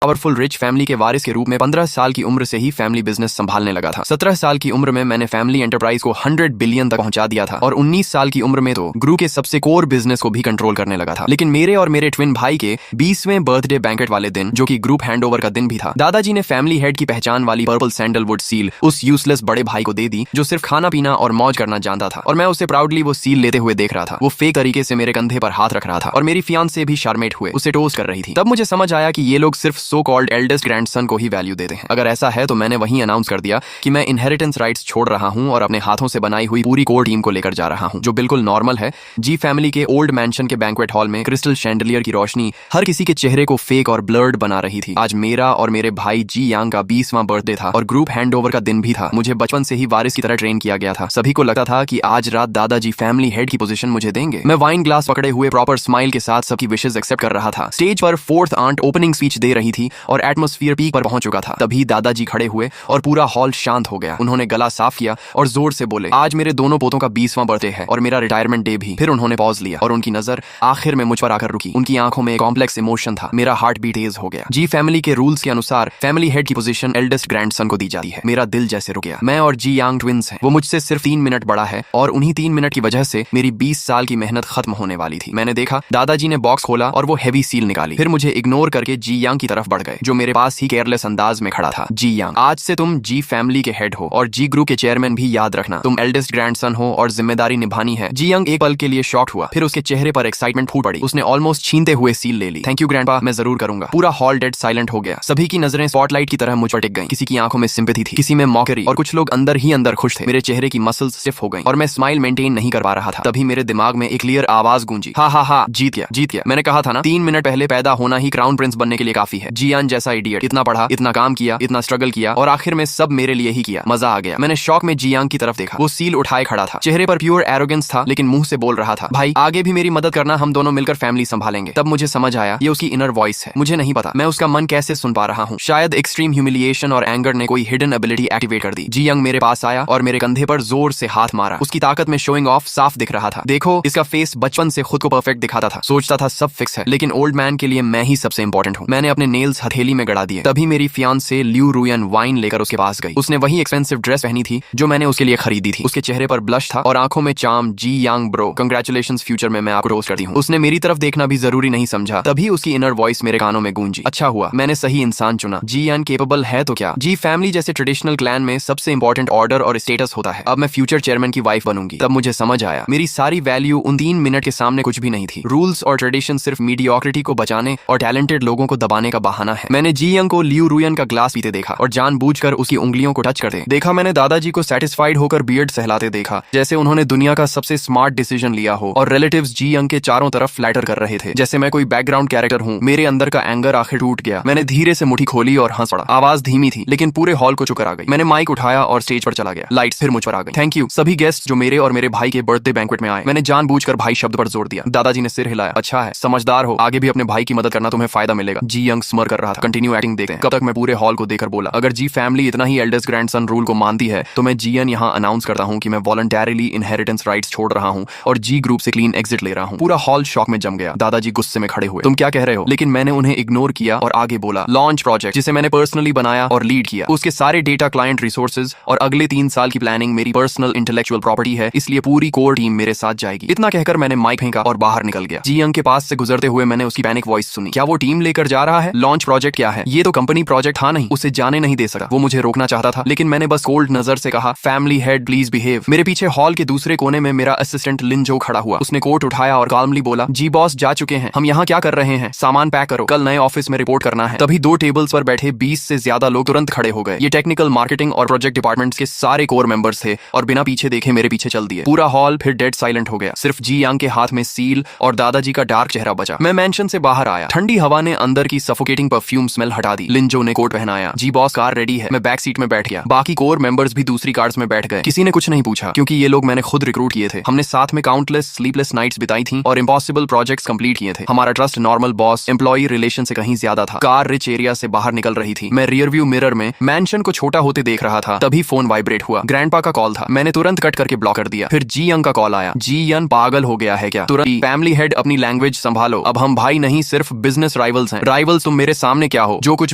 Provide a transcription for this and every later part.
Powerful rich family के वारिस के रूप में 15 साल की उम्र से ही फैमिली बिजनेस संभालने लगा था। 17 साल की उम्र में मैंने फैमिली एंटरप्राइज को 100 बिलियन तक पहुंचा दिया था और 19 साल की उम्र में तो ग्रुप के सबसे कोर बिजनेस को भी कंट्रोल करने लगा था। लेकिन मेरे और मेरे ट्विन भाई के 20वें बर्थडे बैंकेट वाले दिन, जो कि ग्रुप हैंडओवर का दिन भी था, दादाजी ने फैमिली हेड की पहचान वाली पर्पल सैंडलवुड सील उस यूजलेस बड़े भाई को दे दी जो सिर्फ खाना पीना और मौज करना जानता था, और मैं उसे प्राउडली वो सील लेते हुए देख रहा था। वो फेक तरीके से मेरे कंधे पर हाथ रख रहा था और मेरी फियांसे भी शर्मेट हुए उसे टोस्ट कर रही थी। तब मुझे समझ आया कि ये लोग सिर्फ सो कॉल्ड एल्डेस्ट ग्रैंडसन को ही वैल्यू देते हैं। अगर ऐसा है तो मैंने वहीं अनाउंस कर दिया कि मैं इनहेरिटेंस राइट्स छोड़ रहा हूं और अपने हाथों से बनाई हुई पूरी कोर टीम को लेकर जा रहा हूं, जो बिल्कुल नॉर्मल है। जी फैमिली के ओल्ड मैंशन के बैंक्वेट हॉल में क्रिस्टल शैंडलियर की रोशनी हर किसी के चेहरे को फेक और ब्लर्ड बना रही थी। आज मेरा और मेरे भाई जी यांग का 20वां बर्थडे था और ग्रुप हैंडओवर का दिन भी था। मुझे बचपन से ही वारिस की तरह ट्रेन किया गया था। सभी को लगता था कि आज रात दादाजी फैमिली हेड की पोजीशन मुझे देंगे। मैं वाइन ग्लास पकड़े हुए प्रॉपर स्माइल के साथ सबकी विशेस एक्सेप्ट कर रहा था। स्टेज पर फोर्थ आंट ओपनिंग स्पीच दे रही थी और एटमॉस्फेयर पीक पर पहुंच चुका था। तभी दादाजी खड़े हुए और पूरा हॉल शांत हो गया। उन्होंने गला साफ किया और जोर से बोले, आज मेरे दोनों पोतों का 20वां बर्थडे है और मेरा रिटायरमेंट डे भी। फिर उन्होंने पॉज लिया और उनकी नजर आखिर में मुझ पर आकर रुकी। उनकी आंखों में कॉम्प्लेक्स इमोशन था। मेरा हार्ट बीट तेज हो गया। जी फैमिली के रूल्स के अनुसार फैमिली हेड की पोजीशन एल्डेस्ट ग्रैंडसन को दी जाती है। मेरा दिल जैसे रुक गया। मैं और जी यांग ट्विंस हैं। वो मुझसे सिर्फ 3 मिनट बड़ा है और उन्हीं 3 मिनट की वजह से मेरी 20 साल की मेहनत खत्म होने वाली थी। मैंने देखा दादाजी ने बॉक्स खोला और वो हेवी सील निकाली। फिर मुझे इग्नोर करके जी यांग की तरफ बढ़ गए, जो मेरे पास ही केयरलेस अंदाज में खड़ा था। जी यांग, आज से तुम जी फैमिली के हेड हो और जी ग्रुप के चेयरमैन भी। याद रखना, तुम एल्डेस्ट ग्रैंडसन हो और जिम्मेदारी निभानी है। जी यांग एक पल के लिए शॉक हुआ, फिर उसके चेहरे पर एक्साइटमेंट फूट पड़ी। उसने ऑलमोस्ट छीनते हुए सील ले ली। थैंक यू ग्रैंडपा, मैं जरूर करूंगा। पूरा हॉल डेड साइलेंट हो गया। सभी की नजरें स्पॉटलाइट की तरह मुझ पर टिक गईं। किसी की आंखों में सिंपैथी थी, किसी में मॉकरी, और कुछ लोग अंदर ही अंदर खुश थे। मेरे चेहरे की मसल्स स्टिफ हो गईं और मैं स्माइल मेंटेन नहीं कर पा रहा था। तभी मेरे दिमाग में एक क्लियर आवाज गूंजी, हा हा हा, जीत गया, जीत गया। मैंने कहा था ना, 3 मिनट पहले पैदा होना ही क्राउन प्रिंस बनने के लिए काफी है। जियान जैसा इडियट, इतना पढ़ा, इतना काम किया, इतना स्ट्रगल किया और आखिर में सब मेरे लिए ही किया। मजा आ गया। मैंने शौक में जियांग की तरफ देखा। वो सील उठाए खड़ा था। चेहरे पर प्योर एरोगेंस था, लेकिन मुंह से बोल रहा था, भाई आगे भी मेरी मदद करना, हम दोनों मिलकर फैमिली संभालेंगे। तब मुझे समझ आया ये उसकी इनर वॉइस है। मुझे नहीं पता मैं उसका मन कैसे सुन पा रहा हूँ। शायद एक्सट्रीम ह्यूमिलिएशन और एंगर ने कोई हिडन एबिलिटी एक्टिवेट कर दी। जियांग मेरे पास आया और मेरे कंधे पर जोर से हाथ मारा। उसकी ताकत में शोइंग ऑफ साफ दिख रहा था। देखो, इसका फेस बचपन से खुद को परफेक्ट दिखाता था। सोचता था सब फिक्स है, लेकिन ओल्ड मैन के लिए मैं ही सबसे इंपॉर्टेंट हूँ। मैंने अपने नेल्स हथेली में गड़ा दिए। तभी मेरी फियांसे ल्यू रुयन वाइन लेकर उसके पास गई। उसने वही एक्सपेंसिव ड्रेस पहनी थी जो मैंने उसके लिए खरीदी थी। उसके चेहरे पर ब्लश था और आंखों में चार्म। जी यांग ब्रो, कंग्रेचुलेशंस, फ्यूचर में मैं आपको रोस्ट करती हूँ। उसने मेरी तरफ देखना भी जरूरी नहीं समझा। तभी उसकी इनर वॉइस मेरे कानों में गूंजी, अच्छा हुआ मैंने सही इंसान चुना। जी यान केपेबल है तो क्या। जी फैमिली जैसे ट्रेडिशनल क्लैन में सबसे इंपॉर्टेंट ऑर्डर और स्टेटस होता है। अब मैं फ्यूचर चेयरमैन की वाइफ बनूंगी। तब मुझे समझ आया मेरी सारी वैल्यू उन 3 मिनट के सामने कुछ भी नहीं थी। रूल्स और ट्रेडिशन सिर्फ मीडियोक्रिटी को बचाने और टैलेंटेड लोगों को दबाने का बहाना है। मैंने जी यंग को ल्यू रुयन का ग्लास पीते देखा और जानबूझकर उसकी उंगलियों को टच करते देखा। मैंने दादाजी को सेटिस्फाइड होकर बियर्ड सहलाते देखा, जैसे उन्होंने दुनिया का सबसे स्मार्ट डिसीजन लिया हो। और रिलेटिव्स जी यंग के चारों तरफ फ्लैटर कर रहे थे, जैसे मैं कोई बैकग्राउंड कैरेक्टर हूँ। मेरे अंदर का एंगर आखिर टूट गया। मैंने धीरे से मुट्ठी खोली और हंस पड़ा। आवाज धीमी थी, लेकिन पूरे हॉल को चुकर आ गई। मैंने माइक उठाया और स्टेज पर चला गया। लाइट्स फिर मुझ पर आ गई। थैंक यू सभी गेस्ट जो मेरे और मेरे भाई के बर्थडे बैंक्वेट में आए। मैंने जानबूझकर भाई शब्द पर जोर दिया। दादाजी ने सिर हिलाया, अच्छा है, समझदार हो, आगे भी अपने भाई की मदद करना, तुम्हें फायदा मिलेगा। जी यंग स्मर कर रहा था। कंटिन्यू एक्टिंग देखते हैं। कब तक मैं पूरे हॉल को देखकर बोला, अगर जी फैमिली इतना ही एल्डेस्ट ग्रैंडसन रूल को मानती है तो मैं जीएन यहाँ अनाउंस करता हूँ कि मैं वॉलंटरीली इनहेरिटेंस राइट्स छोड़ रहा हूँ और जी ग्रुप से क्लीन एग्जिट ले रहा हूँ। पूरा हॉल शॉक में जम गया। दादाजी गुस्से में खड़े हुए, तुम क्या कह रहे हो। लेकिन मैंने उन्हें इग्नोर किया और आगे बोला, लॉन्च प्रोजेक्ट जिसे मैंने पर्सनली बनाया और लीड किया, उसके सारे डेटा, क्लाइंट रिसोर्सेज और अगले 3 साल की प्लानिंग मेरी पर्सनल इंटेलेक्चुअल प्रॉपर्टी है, इसलिए पूरी कोर टीम मेरे साथ जाएगी। इतना कहकर मैंने माइक फेंका और बाहर निकल गया। जी यंग के पास से गुजरते हुए मैंने उसकी पैनिक वॉइस सुनी, क्या वो टीम लेकर जा रहा है। लॉन्च प्रोजेक्ट क्या है, ये तो कंपनी प्रोजेक्ट था नहीं। उसे जाने नहीं दे सका। वो मुझे रोकना चाहता था, लेकिन मैंने बस कोल्ड नजर से कहा, फैमिली हेड प्लीज बिहेव। मेरे पीछे हॉल के दूसरे कोने में मेरा असिस्टेंट लिन जो खड़ा हुआ। उसने कोट उठाया और काल्मली बोला, जी बॉस जा चुके हैं, हम यहाँ क्या कर रहे हैं, सामान पैक करो, कल नए ऑफिस में रिपोर्ट करना है। तभी 2 टेबल्स पर बैठे 20 से ज्यादा लोग तुरंत खड़े हो गए। ये टेक्निकल, मार्केटिंग और प्रोजेक्ट डिपार्टमेंट्स के सारे कोर मेंबर्स थे और बिना पीछे देखे मेरे पीछे चल दिए। पूरा हॉल फिर डेड साइलेंट हो गया। सिर्फ जी यांग के हाथ में सील और दादाजी का डार्क चेहरा बचा। मैं मेंशन से बाहर आया। ठंडी हवा ने अंदर की सफोकेटिंग परफ्यूम स्मेल हटा दी। लिंजो ने कोट पहनाया। जी बॉस कार रेडी है। मैं बैक सीट में बैठ गया। बाकी कोर मेंबर्स भी दूसरी कार्स में बैठ गए। किसी ने कुछ नहीं पूछा, क्योंकि ये लोग मैंने खुद रिक्रूट किए थे। हमने साथ में काउंटलेस स्लीपलेस नाइट्स बिताई थी और इम्पॉसिबल प्रोजेक्ट्स कंप्लीट किए थे। हमारा trust normal boss employee relation से कहीं ज्यादा था। कार रिच एरिया से बाहर निकल रही थी। मैं रियर व्यू मिरर में मैंशन को छोटा होते देख रहा था। तभी फोन वाइब्रेट हुआ। ग्रैंडपा का कॉल था। मैंने तुरंत कट करके ब्लॉक कर दिया। फिर जी यंग का कॉल आया। जी यंग पागल हो गया है क्या। तुरंत फैमिली हेड अपनी लैंग्वेज संभालो। अब हम भाई नहीं, सिर्फ बिजनेस राइवल्स हैं। राइवल्स तुम मेरे मेरे सामने क्या हो, जो कुछ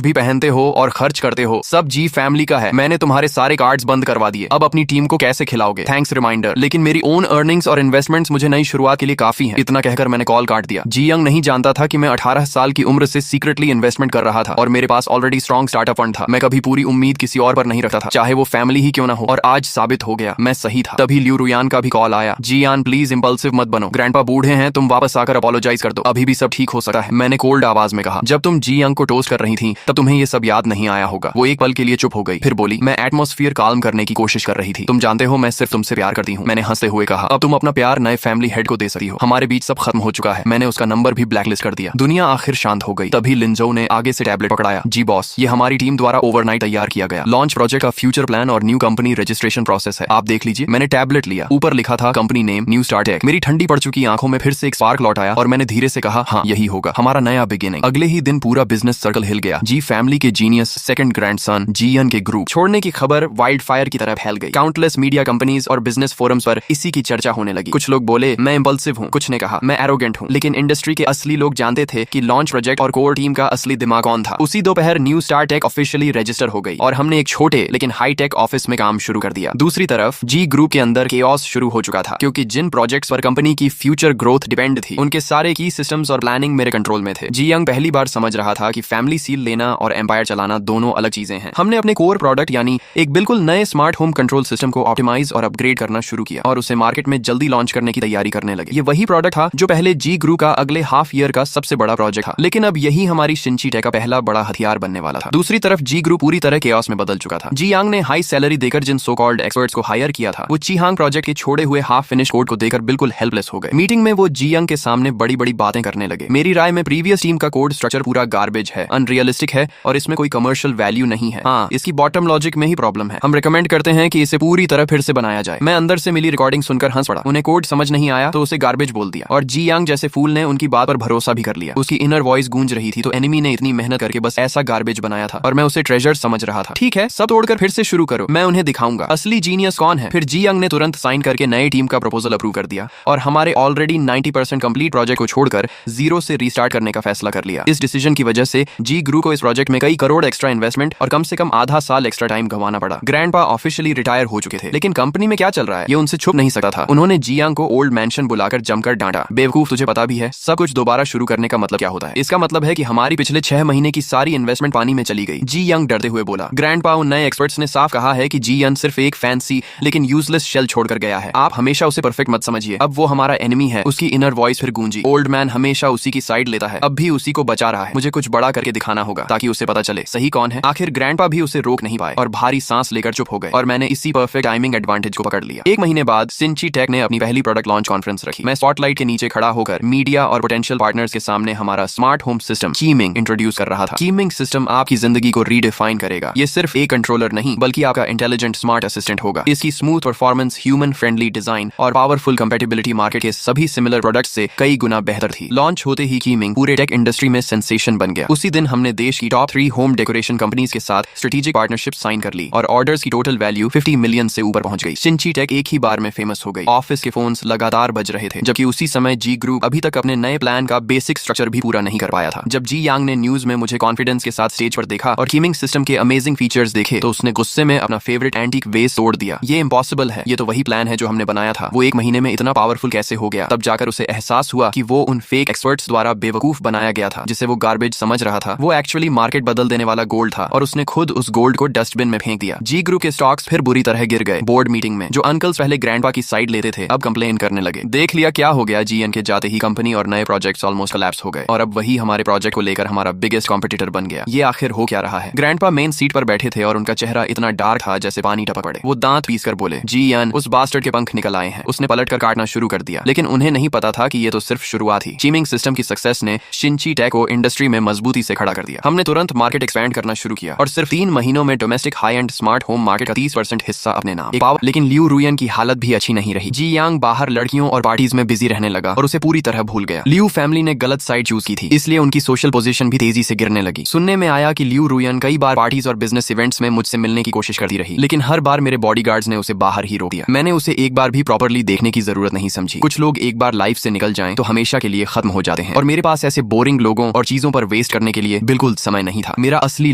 भी पहनते हो और खर्च करते हो सब जी फैमिली का है। मैंने तुम्हारे सारे कार्ड्स बंद करवा दिए, अब अपनी टीम को कैसे खिलाओगे? थैंक्स रिमाइंडर, लेकिन मेरी ओन अर्निंग्स और इन्वेस्टमेंट्स मुझे नई शुरुआत के लिए काफी हैं। इतना कहकर मैंने कॉल काट दिया। जी यंग नहीं जानता था कि मैं 18 साल की उम्र से सीक्रेटली इन्वेस्टमेंट कर रहा था और मेरे पास ऑलरेडी स्ट्रॉन्ग स्टार्टअप फंड था। मैं कभी पूरी उम्मीद किसी और पर नहीं रखता था, चाहे वो फैमिली ही क्यों ना हो, और आज साबित हो गया मैं सही था। तभी ल्यू रुयान का भी कॉल आया। जी यान प्लीज इंपल्सिव मत बनो, ग्रैंडपा बूढ़े हैं, तुम वापस आकर अपोलोजाइज कर दो, अभी भी सब ठीक हो सकता है, मैंने कोल्ड आवाज में कहा। जब तुम जी यंग को टोस्ट कर रही थी तब तुम्हें ये सब याद नहीं आया होगा। वो एक पल के लिए चुप हो गई, फिर बोली, मैं एटमॉस्फेयर काल्म करने की कोशिश कर रही थी। तुम जानते हो मैं सिर्फ तुमसे प्यार करती हूँ, मैंने हंसते हुए कहा। अब तुम अपना प्यार नए फैमिली हेड को दे सकती हो, हमारे बीच सब खत्म हो चुका है। मैंने उसका नंबर भी ब्लैकलिस्ट कर दिया। दुनिया आखिर शांत हो गई। तभी लिंजो ने आगे से टैबलेट पकड़ाया। जी बॉस, ये हमारी टीम द्वारा ओवरनाइट तैयार किया गया लॉन्च प्रोजेक्ट का फ्यूचर प्लान और न्यू कंपनी रजिस्ट्रेशन प्रोसेस है, आप देख लीजिए। मैंने टैबलेट लिया, ऊपर लिखा था company name new star tech. मेरी ठंडी पड़ चुकी आंखों में फिर से एक स्पार्क लौट आया और मैंने धीरे से कहा, हाँ यही होगा हमारा नया बिगिनिंग। अगले ही दिन पूरा बिजनेस सर्कल हिल गया। जी फैमिली के जीनियस सेकंड ग्रैंडसन जीएन के ग्रुप छोड़ने की खबर वाइल्ड फायर की तरह फैल गई। काउंटलेस मीडिया कंपनीज और बिजनेस फोरम्स पर इसी की चर्चा होने लगी। कुछ लोग बोले मैं इंपल्सिव हूँ, कुछ ने कहा मैं एरोगेंट हूँ, लेकिन इंडस्ट्री के असली लोग जानते थे कि लॉन्च प्रोजेक्ट और कोर टीम का असली दिमाग कौन था। उसी दोपहर new star tech officially register हो गई और हमने एक छोटे लेकिन हाई टेक ऑफिस में काम शुरू कर दिया। दूसरी तरफ जी ग्रुप के अंदर केओस शुरू हो चुका था, क्योंकि जिन प्रोजेक्ट्स पर कंपनी की फ्यूचर ग्रोथ डिपेंड थी उनके सारे की सिस्टम्स और प्लानिंग मेरे कंट्रोल में थे। जी यंग पहली बार समझ रहा था कि फैमिली सील लेना और एम्पायर चलाना दोनों अलग चीजें हैं। हमने अपने कोर प्रोडक्ट यानी एक बिल्कुल नए स्मार्ट होम कंट्रोल सिस्टम को ऑप्टिमाइज और अपग्रेड करना शुरू किया और उसे मार्केट में जल्दी लॉन्च करने की तैयारी करने लगे। ये वही प्रोडक्ट था जो पहले जी ग्रुप का अगले हाफ ईयर का सबसे बड़ा प्रोजेक्ट था, लेकिन अब यही हमारी शिंची टेक का पहला बड़ा हथियार बनने वाला था। दूसरी तरफ जी ग्रुप पूरी तरह केओस में बदल चुका था। जी यांग ने हाई सैलरी देकर जिन सो कॉल्ड एक्सपर्ट्स को हायर किया था वो चीहांग प्रोजेक्ट के छोड़े हुए हाफ फिनिश कोड को देकर बिल्कुल हेल्पलेस हो गए। मीटिंग में वो जी यंग के सामने बड़ी बड़ी बातें करने लगे। मेरी राय में प्रीवियस टीम का कोड स्ट्रक्चर पूरा गार्बेज है, अनरियलिस्टिक है और इसमें कोई कमर्शियल वैल्यू नहीं है। हाँ, इसकी बॉटम लॉजिक में ही प्रॉब्लम है। हम रिकमेंड करते हैं कि इसे पूरी तरह फिर से बनाया जाए। मैं अंदर से मिली रिकॉर्डिंग सुनकर हंस पड़ा। उन्हें कोड समझ नहीं आया तो उसे गार्बेज बोल दिया और जी यांग जैसे फूल ने उनकी बात पर भरोसा भी कर लिया। उसकी इनर वॉइस गूंज रही थी तो एनिमी ने इतनी मेहनत करके बस ऐसा गार्बेज बनाया था और मैं उसे ट्रेजर समझ रहा था। ठीक है, सब तोड़कर फिर से शुरू करो, मैं उन्हें दिखाऊंगा असली जीनियस कौन है। फिर जी यंग ने तुरंत साइन करके नई टीम का प्रपोजल अप्रूव कर दिया और हमारे ऑलरेडी 90% कंप्लीट प्रोजेक्ट को छोड़कर जीरो से रीस्टार्ट करने का फैसला कर लिया। इस डिसीजन की वजह से जी ग्रुप को इस प्रोजेक्ट में कई करोड़ एक्स्ट्रा इन्वेस्टमेंट और कम से कम आधा साल एक्स्ट्रा टाइम गंवाना पड़ा। ग्रैंडपा ऑफिशियली रिटायर हो चुके थे, लेकिन कंपनी में क्या चल रहा है ये उनसे छुप नहीं सकता था। उन्होंने जी यांग को ओल्ड मैंशन बुलाकर जमकर डांटा। बेवकूफ, तुझे पता भी है सब कुछ दोबारा शुरू करने का मतलब क्या होता है। इसका मतलब है कि हमारी पिछले 6 महीने की सारी इन्वेस्टमेंट पानी में चली गई। जी यंग डरते हुए बोला। ग्रैंडपा उन नए एक्सपर्ट्स ने साफ कहा है कि जी यंग सिर्फ एक फैंसी लेकिन यूजलेस शेल छोड़कर गया है। आप हमेशा उसे परफेक्ट मत समझिए, अब वो हमारा एनिमी है। उसकी इनर वॉइस फिर गूंजी। ओल्ड मैन हमेशा उसी की साइड लेता है, अब भी उसी को बचा रहा है। मुझे कुछ बड़ा करके दिखाना होगा ताकि उसे पता चले सही कौन है। आखिर ग्रैंडपा भी उसे रोक नहीं पाए और भारी सांस लेकर चुप हो गए और मैंने इसी परफेक्ट टाइमिंग एडवांटेज को पकड़ लिया। 1 महीने बाद सिंची टेक ने अपनी पहली प्रोडक्ट लॉन्च कॉन्फ्रेंस रखी। मैं स्पॉटलाइट के नीचे खड़ा होकर मीडिया और पोटेंशियल पार्टनर्स के सामने हमारा स्मार्ट होम सिस्टम कीमिंग इंट्रोड्यूस कर रहा था। कीमिंग सिस्टम आपकी जिंदगी को रीडिफाइन करेगा। ये सिर्फ एक कंट्रोलर नहीं बल्कि आपका इंटेलिजेंट स्मार्ट असिस्टेंट होगा। इसकी smooth performance, human friendly design और पावरफुल कंपैटिबिलिटी मार्केट के सभी सिमिलर प्रोडक्ट्स से कई गुना बेहतर थी। लॉन्च होते ही कीमिंग पूरे टेक इंडस्ट्री में सेंसेशन बन गया। उसी दिन हमने देश की टॉप 3 होम डेकोरेशन कंपनीज के साथ स्ट्रेटेजिक पार्टनरशिप साइन कर ली और ऑर्डर्स की टोटल वैल्यू 50 मिलियन से ऊपर पहुंच गई। सिंची टेक एक ही बार में फेमस हो गई। ऑफिस के फोन्स लगातार बज रहे थे, जबकि उसी समय जी ग्रुप अभी तक अपने नए प्लान का बेसिक स्ट्रक्चर भी पूरा नहीं कर पाया था। जब जी यांग ने न्यूज में मुझे कॉन्फिडेंस के साथ स्टेज पर देखा और कीमिंग सिस्टम के अमेजिंग फीचर्स देखे तो उसने गुस्से में अपना फेवरेट एंटीक वेस तोड़ दिया। ये इम्पॉसिबल है, ये तो वही प्लान है जो हमने बनाया था। वो 1 महीने में इतना पावरफुल कैसे हो गया? तब जाकर उसे एहसास हुआ कि वो उन फेक एक्सपर्ट्स द्वारा बेवकूफ बनाया गया था। जिसे वो गार्बेज समझ रहा था वो एक्चुअली मार्केट बदल देने वाला गोल्ड था और उसने खुद उस गोल्ड को डस्टबिन में फेंक दिया। जी ग्रुप के स्टॉक्स फिर बुरी तरह गिर गए। बोर्ड मीटिंग में जो अंकल्स पहले ग्रैंडपा की साइड लेते थे अब कंप्लेन करने लगे। देख लिया क्या हो गया, जीएन के जाते ही कंपनी और नए प्रोजेक्ट्स ऑलमोस्ट कोलैप्स हो गए और अब वही हमारे प्रोजेक्ट को लेकर हमारा बिगेस्ट कॉम्पिटिटर बन गया। ये आखिर हो क्या रहा है? ग्रैंडपा मेन सीट पर बैठे थे और उनका चेहरा इतना डार्क था जैसे पानी टपक पड़े। वो दांत पीस कर बोले, जीएन उस बास्टर्ड के पंख निकल आए हैं। उसने पलटकर काटना शुरू कर दिया, लेकिन उन्हें नहीं पता था कि ये तो सिर्फ शुरुआत थी। कीमिंग सिस्टम की सक्सेस ने शिंची टेक को इंडस्ट्री में मजबूती से खड़ा कर दिया। हमने तुरंत मार्केट एक्सपैंड करना शुरू किया और सिर्फ 3 महीनों में domestic high and smart home market का 30% हिस्सा अपने नाम। लेकिन ल्यू रुयन की हालत भी अच्छी नहीं रही। जी यांग बाहर लड़कियों और पार्टीज में बिजी रहने लगा और उसे पूरी तरह भूल गया। ल्यू फैमिली ने गलत साइड चूज की थी, इसलिए उनकी सोशल पोजीशन भी तेजी से गिरने लगी। सुनने में आया कि ल्यू रुयन कई बार पार्टीज और बिजनेस इवेंट्स में मुझसे मिलने की कोशिश करती रही, लेकिन हर बार मेरे बॉडीगार्ड्स ने उसे बाहर ही रोक दिया। मैंने उसे एक बार भी प्रॉपर्ली देखने की जरूरत नहीं समझी। कुछ लोग एक बार लाइफ से निकल जाएं तो हमेशा के लिए खत्म हो जाते हैं और मेरे पास ऐसे बोरिंग लोगों और चीजों पर वेस्ट करने के लिए बिल्कुल समय नहीं था। मेरा असली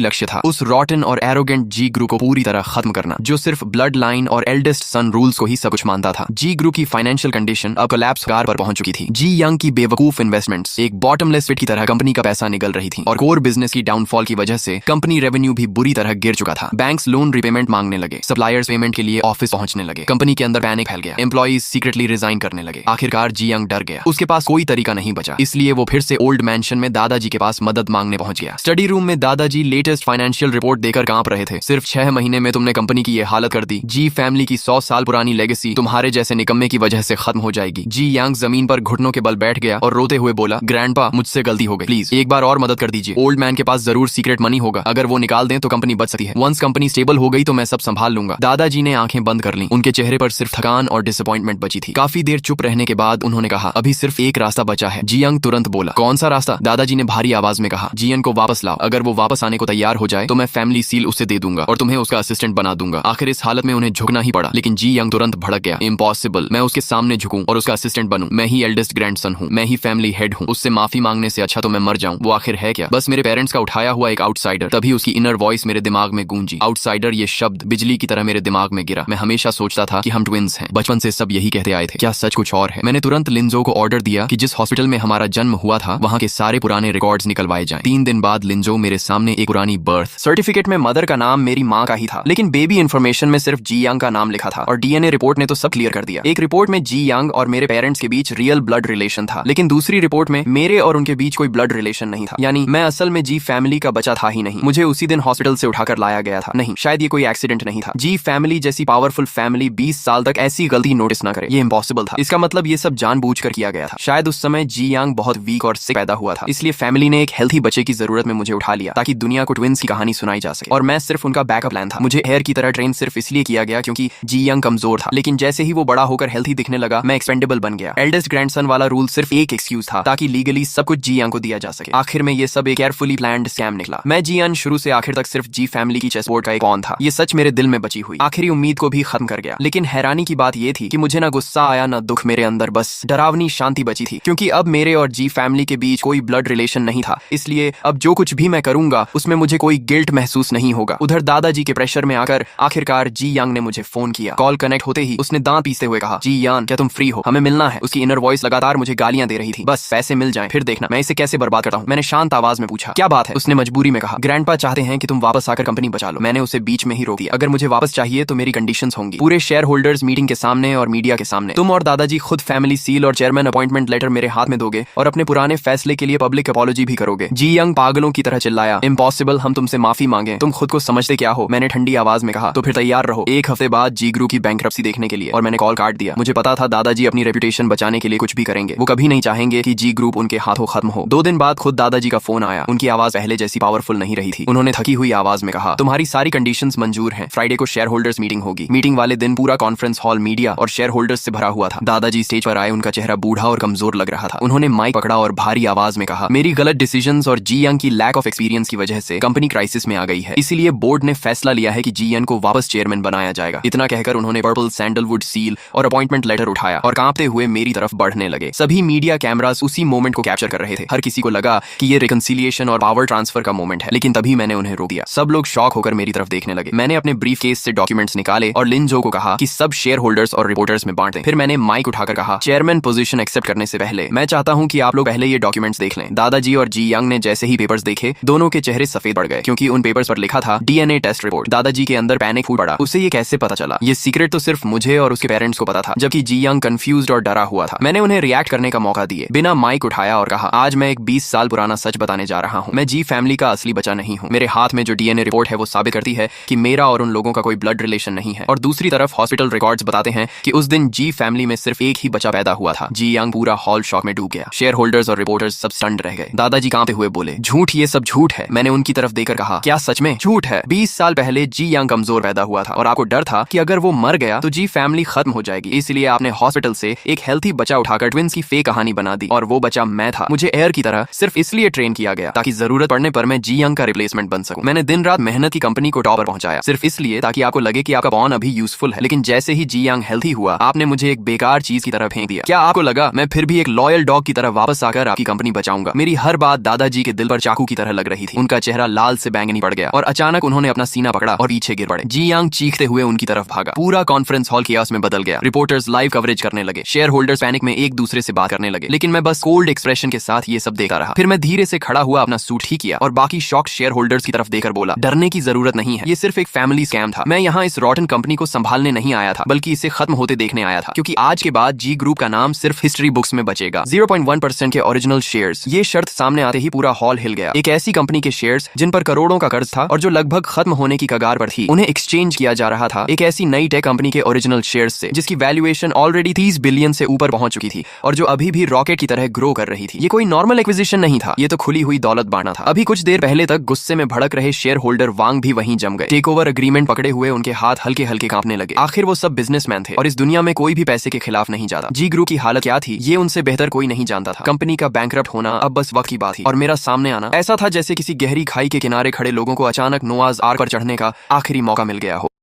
लक्ष्य था उस रॉटन और एरोगेंट जी ग्रुप को पूरी तरह खत्म करना, जो सिर्फ ब्लड लाइन और एल्डेस्ट सन रूल्स को ही सब कुछ मानता था। जी ग्रुप की फाइनेंशियल कंडीशन अब कोलैप्स कार पर पहुंच चुकी थी। जी यंग की बेवकूफ इन्वेस्टमेंट्स एक बॉटमलेस पिट की तरह कंपनी का पैसा निगल रही थी और कोर बिजनेस की डाउनफॉल की वजह से कंपनी रेवेन्यू भी बुरी तरह गिर चुका था। बैंक्स लोन रिपेमेंट मांगने लगे, सप्लायर्स पेमेंट के लिए ऑफिस पहुंचने लगे, कंपनी के अंदर पैनिक फैल गया, एम्प्लॉइज सीक्रेटली रिजाइन करने लगे। आखिरकार जी यंग डर गया, उसके पास कोई तरीका नहीं बचा, इसलिए वो फिर से ओल्ड मैंशन में दादाजी के पास मदद मांगने पहुंच गया। स्टडी रूम में दादाजी लेटेस्ट फाइनेंशियल रिपोर्ट देकर कांप रहे थे। सिर्फ 6 महीने में तुमने कंपनी की ये हालत कर दी। जी फैमिली की 100 साल पुरानी लेगेसी तुम्हारे जैसे निकम्मे की वजह से खत्म हो जाएगी। जी यांग जमीन पर घुटनों के बल बैठ गया और रोते हुए बोला, ग्रैंडपा मुझसे गलती हो गई, प्लीज एक बार और मदद कर दीजिए। ओल्ड मैन के पास जरूर सीक्रेट मनी होगा, अगर वो निकाल दें तो कंपनी बच सकती है। वंस कंपनी स्टेबल हो गई तो मैं सब संभाल लूंगा। दादाजी ने आंखें बंद कर ली, उनके चेहरे पर सिर्फ थकान और डिसअपॉइंटमेंट बची थी। काफी देर चुप रहने के बाद उन्होंने कहा, अभी सिर्फ एक रास्ता बचा है। जी यंग तुरंत बोला, कौन सा रास्ता? दादाजी ने भारी आवाज में कहा, जियन को वापस लाओ। अगर वो वापस आने को तैयार हो जाए तो मैं फैमिली सील उसे दे दूंगा और तुम्हें उसका असिस्टेंट बना दूंगा। आखिर इस हालत में उन्हें झुकना ही पड़ा, लेकिन जी यंग तुरंत भड़क गया, इम्पॉसिबल, मैं उसके सामने झुकूं और उसका असिस्टेंट बनूं? मैं ही एल्डेस्ट ग्रैंडसन हूं, मैं ही फैमिली हेड हूं, उससे माफी मांगने से अच्छा तो मैं मर जाऊं। वो आखिर है क्या? बस मेरे पेरेंट्स का उठाया हुआ एक आउटसाइडर। तभी उसकी इनर वॉइस मेरे दिमाग में गूंजी। आउटसाइडर ये शब्द बिजली की तरह मेरे दिमाग में गिरा। मैं हमेशा सोचता था कि हम ट्विंस हैं, बचपन से सब यही कहते आए थे, क्या सच कुछ और है? मैंने तुरंत लिंजो को ऑर्डर दिया कि जिस हॉस्पिटल में हमारा जन्म हुआ था वहां के सारे पुराने रिकॉर्ड्स निकलवाए जाएं। 3 दिन बाद लिंजो मेरे सामने एक पुरानी बर्थ सर्टिफिकेट में मदर का नाम मेरी माँ का ही था, लेकिन बेबी इन्फॉर्मेशन में सिर्फ जी यांग का नाम लिखा था और डीएनए रिपोर्ट ने तो सब क्लियर कर दिया। एक रिपोर्ट में जी यांग और मेरे पेरेंट्स के बीच रियल ब्लड रिलेशन था, लेकिन दूसरी रिपोर्ट में मेरे और उनके बीच कोई ब्लड रिलेशन नहीं था। यानी मैं असल में जी फैमिली का बच्चा था ही नहीं। मुझे उसी दिन हॉस्पिटल से उठाकर लाया गया था। नहीं, शायद ये कोई एक्सीडेंट नहीं था। जी फैमिली जैसी पावरफुल फैमिली 20 साल तक ऐसी गलती नोटिस न करे, ये इम्पॉसिबल था। इसका मतलब ये सब जानबूझकर किया गया था। शायद उस समय जी यांग बहुत वीक और सिक पैदा हुआ था, इसलिए फैमिली ने एक हेल्थी बच्चे की जरूरत में मुझे उठा लिया ताकि दुनिया को ट्विंस की कहानी सुनाई जा सके। और मैं सिर्फ उनका बैकअप प्लान था। मुझे हेयर की तरह ट्रेन सिर्फ इसलिए किया गया क्योंकि जी यंग कमजोर था, लेकिन जैसे ही वो बड़ा होकर हेल्थी दिखने लगा मैं एक्सपेंडेबल बन गया। एल्डेस्ट ग्रैंडसन वाला रूल सिर्फ एक एक्सक्यूज था ताकि लीगली सब कुछ जी यंग को दिया जा सके। आखिर में ये सब एक केयरफुली प्लान्ड स्कैम निकला। मैं जी यंग शुरू से आखिर तक सिर्फ जी फैमिली की चेस बोर्ड का एक पॉन था। ये सच मेरे दिल में बची हुई आखिरी उम्मीद को भी खत्म कर गया। लेकिन हैरानी की बात ये थी कि मुझे ना गुस्सा आया ना दुख, मेरे अंदर बस डरावनी शांति बची थी, क्योंकि अब मेरे और जी फैमिली के बीच कोई ब्लड रिलेशन नहीं था। इसलिए अब जो कुछ भी मैं करूंगा उसमें मुझे कोई गिल्ट महसूस नहीं होगा। उधर दादाजी के प्रेशर में आकर आखिरकार जी यंग ने मुझे फोन किया। कॉल कनेक्ट होते ही उसने दांत पीसते हुए कहा, जी यान क्या तुम फ्री हो? हमें मिलना है। उसकी इनर वॉइस लगातार मुझे गालियां दे रही थी, बस पैसे मिल जाएं फिर देखना मैं इसे कैसे बर्बाद करता हूं। मैंने शांत आवाज में पूछा, क्या बात है? उसने मजबूरी में कहा, ग्रैंडपा चाहते हैं कि तुम वापस आकर कंपनी बचा लो। मैंने उसे बीच में ही रोक दिया, अगर मुझे वापस चाहिए तो मेरी कंडीशंस होंगी, पूरे शेयर होल्डर्स मीटिंग के सामने और मीडिया के सामने। तुम और दादाजी खुद फैमिली सील और चेयरमैन अपॉइंटमेंट लेटर मेरे हाथ में दोगे और अपने पुराने फैसले के लिए पब्लिक अपॉलॉजी भी करोगे। जी यंग पागलों की तरह चिल्लाया, इम्पॉसिबल, हम तुमसे माफी मांगे, तुम खुद को समझते क्या हो? मैंने ठंडी आवाज में कहा, तो फिर तैयार रहो 1 हफ्ते बाद जी ग्रुप की बैंकरप्सी देखने के लिए। और मैंने कॉल काट दिया। मुझे पता था दादाजी अपनी रेपुटेशन बचाने के लिए कुछ भी करेंगे, वो कभी नहीं चाहेंगे कि जी ग्रुप उनके हाथों खत्म हो। 2 दिन बाद खुद दादाजी का फोन आया। उनकी आवाज पहले जैसी पावरफुल नहीं रही थी। उन्होंने थकी हुई आवाज में कहा, तुम्हारी सारी कंडीशंस मंजूर हैं, फ्राइडे को शेयर होल्डर्स मीटिंग होगी। मीटिंग वाले दिन पूरा कॉन्फ्रेंस हॉल मीडिया और शेयर होल्डर्स से भरा हुआ था। दादाजी स्टेज पर आए, उनका चेहरा बूढ़ा और कमजोर लग रहा था। उन्होंने माइक पकड़ा और भारी आवाज में कहा, मेरी गलत डिसीजंस और जी यंग की लैक ऑफ एक्सपीरियंस की वजह से कंपनी क्राइसिस में आ गई है, इसीलिए बोर्ड ने फैसला लिया है कि जी यंग को वापस चेयरमैन बनाया जाएगा। इतना कहकर उन्होंने पर्पल सैंडलवुड सील और अपॉइंटमेंट लेटर उठाया और कांपते हुए मेरी तरफ बढ़ने लगे। सभी मीडिया कैमरास उसी मोमेंट को कैप्चर कर रहे थे। हर किसी को लगा कि ये रिकंसिलिएशन और पावर ट्रांसफर का मोमेंट है, लेकिन तभी मैंने उन्हें रोक दिया। सब लोग शॉक होकर मेरी तरफ देखने लगे। मैंने अपने ब्रीफ केस से डॉक्यूमेंट्स निकाले और लिंजो को कहा कि सब शेयर होल्डर्स और रिपोर्टर्स में बांट दें। फिर मैंने माइक उठाकर कहा, चेयरमैन पोजीशन एक्सेप्ट करने से पहले मैं चाहता हूं कि आप लोग पहले ये डॉक्यूमेंट्स देख लें। दादाजी और जी यंग ने जैसे ही पेपर्स देखे, दोनों के चेहरे सफेद पड़ गए, क्योंकि उन पेपर्स पर लिखा था डीएनए टेस्ट रिपोर्ट। दादाजी के अंदर पैनिक फूट पड़ा। उसे ये कैसे पता चला? ये सीक्रेट तो सिर्फ मुझे और उसके पेरेंट्स को पता था, जबकि जी यंग कंफ्यूज्ड और डरा हुआ था। मैंने उन्हें रिएक्ट करने का मौका दिए, बिना माइक उठाया और कहा, आज मैं एक 20 साल पुराना सच बताने जा रहा हूं। मैं जी फैमिली का असली बच्चा नहीं हूं। मेरे हाथ में जो डीएनए रिपोर्ट है वो साबित करती है कि मेरा और उन लोगों का कोई ब्लड रिलेशन नहीं है, और दूसरी तरफ हॉस्पिटल रिकॉर्ड्स बताते हैं कि उस दिन जी फैमिली में सिर्फ एक ही बच्चा पैदा हुआ था। जी यंग पूरा हॉल शॉक में डूब गया। शेयर होल्डर्स और रिपोर्टर्स सब स्टन्ड रह गए। दादाजी कांपते हुए बोले, झूठ, ये सब झूठ है। मैंने उनकी तरफ देखकर कहा, क्या सच में झूठ है? 20 साल पहले जी यंग कमजोर पैदा हुआ था और आपको डर था कि अगर वो मर गया तो जी फैमिली खत्म हो जाएगी, इसलिए आपने हॉस्पिटल से एक हेल्थी बच्चा उठाकर ट्विंस की फेक कहानी बना दी, और वो बच्चा मैं था। मुझे एयर की तरह सिर्फ इसलिए ट्रेन किया गया ताकि जरूरत पड़ने पर मैं जी यंग का रिप्लेसमेंट बन सकूं। मैंने दिन रात मेहनत की कंपनी को टॉप पर पहुंचाया, सिर्फ इसलिए ताकि आपको लगे कि आपका पॉन अभी यूजफुल है। लेकिन जैसे ही जी यंग हेल्थी हुआ, आपने मुझे एक बेकार चीज की तरह फेंक दिया। क्या आपको लगा मैं फिर भी एक लॉयल डॉग की तरह वापस आकर आपकी कंपनी बचाऊंगा? मेरी हर बात दादाजी के दिल पर चाकू की तरह लग रही थी। उनका चेहरा लाल से बैंगनी पड़ गया और अचानक उन्होंने अपना सीना पकड़ा और पीछे गिर पड़े। जी यांग चीखते हुए उनकी तरफ भागा। पूरा कॉन्फ्रेंस हॉल कियास में बदल गया। रिपोर्टर्स लाइव कवरेज करने लगे। शेयर होल्डर्स पैनिक में एक दूसरे से बात करने लगे, लेकिन मैं बस कोल्ड एक्सप्रेशन के साथ ये सब देखा रहा। फिर मैं धीरे से खड़ा हुआ, अपना सूट ठीक किया और बाकी शॉक शेयर होल्डर्स की तरफ देकर बोला, डरने की जरूरत नहीं है, ये सिर्फ एक फैमिली स्कैम था। मैं यहाँ इस रॉटन कंपनी को संभालने नहीं आया था, बल्कि इसे खत्म होते देखने आया था, क्योंकि आज के बाद जी ग्रुप का नाम सिर्फ हिस्ट्री बुक्स में बचेगा। 0.1% के ओरिजिनल शेयर्स। ये शर्त सामने आते ही पूरा हॉल हिल गया। एक ऐसी कंपनी के शेयर्स जिन पर करोड़ों का कर्ज था और जो लगभग खत्म होने की कगार पर थी, उन्हें एक्सचेंज किया जा रहा था एक ऐसी नई टेक कंपनी के ओरिजिनल शेयर्स से, जिसकी वैल्यूएशन ऑलरेडी 30 बिलियन से ऊपर पहुंच चुकी थी और जो अभी भी रॉकेट की तरह ग्रो कर रही थी। ये कोई नॉर्मल एक्विजिशन नहीं था, ये तो खुली हुई दौलत बांटना था। अभी कुछ देर पहले तक गुस्से में भड़क रहे शेयर होल्डर वांग भी वहीं जम गए। टेक ओवर एग्रीमेंट पकड़े हुए उनके हाथ हल्के हल्के कांपने लगे। आखिर वो सब बिजनेसमैन थे और इस दुनिया में कोई भी पैसे के खिलाफ नहीं जाता। जी ग्रुप की हालत क्या थी, ये उनसे बेहतर कोई नहीं जानता था। कंपनी का बैंकरप्ट होना अब बस वक्त की बात थी और मेरा सामने आना ऐसा था जैसे किसी गहरी खाई के किनारे खड़े लोगों को अचानक नोआज आर्क पर चढ़ने का आखिरी मौका मिल गया हो।